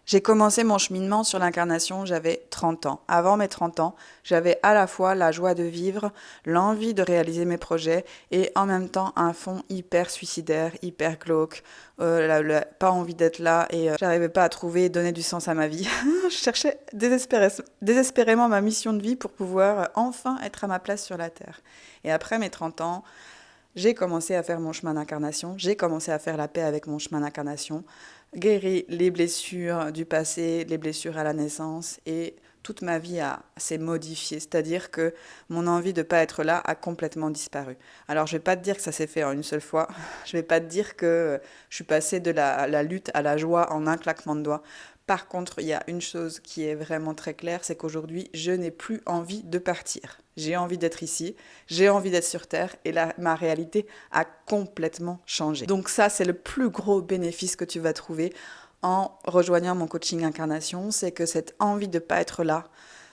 J'ai commencé mon cheminement sur l'incarnation, j'avais 30 ans. Avant mes 30 ans, j'avais à la fois la joie de vivre, l'envie de réaliser mes projets et en même temps un fond hyper suicidaire, hyper glauque, pas envie d'être là et j'arrivais pas à trouver et donner du sens à ma vie. Je cherchais désespérément ma mission de vie pour pouvoir enfin être à ma place sur la Terre. Et après mes 30 ans, j'ai commencé à faire mon chemin d'incarnation, j'ai commencé à faire la paix avec mon chemin d'incarnation, guéri les blessures du passé, les blessures à la naissance et toute ma vie s'est modifiée, c'est-à-dire que mon envie de ne pas être là a complètement disparu. Alors je vais pas te dire que ça s'est fait en une seule fois, je vais pas te dire que je suis passée de la lutte à la joie en un claquement de doigts. Par contre, il y a une chose qui est vraiment très claire, c'est qu'aujourd'hui, je n'ai plus envie de partir. J'ai envie d'être ici, j'ai envie d'être sur Terre et là, ma réalité a complètement changé. Donc ça, c'est le plus gros bénéfice que tu vas trouver en rejoignant mon coaching incarnation, c'est que cette envie de ne pas être là,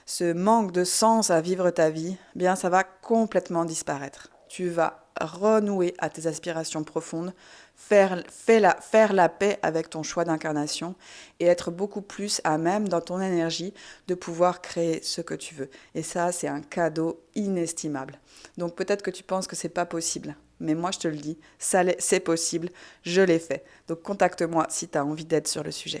ce manque de sens à vivre ta vie, eh bien ça va complètement disparaître. Tu vas renouer à tes aspirations profondes, faire la paix avec ton choix d'incarnation et être beaucoup plus à même dans ton énergie de pouvoir créer ce que tu veux. Et ça, c'est un cadeau inestimable. Donc peut-être que tu penses que c'est pas possible, mais moi je te le dis, c'est possible, je l'ai fait. Donc contacte-moi si tu as envie d'aide sur le sujet.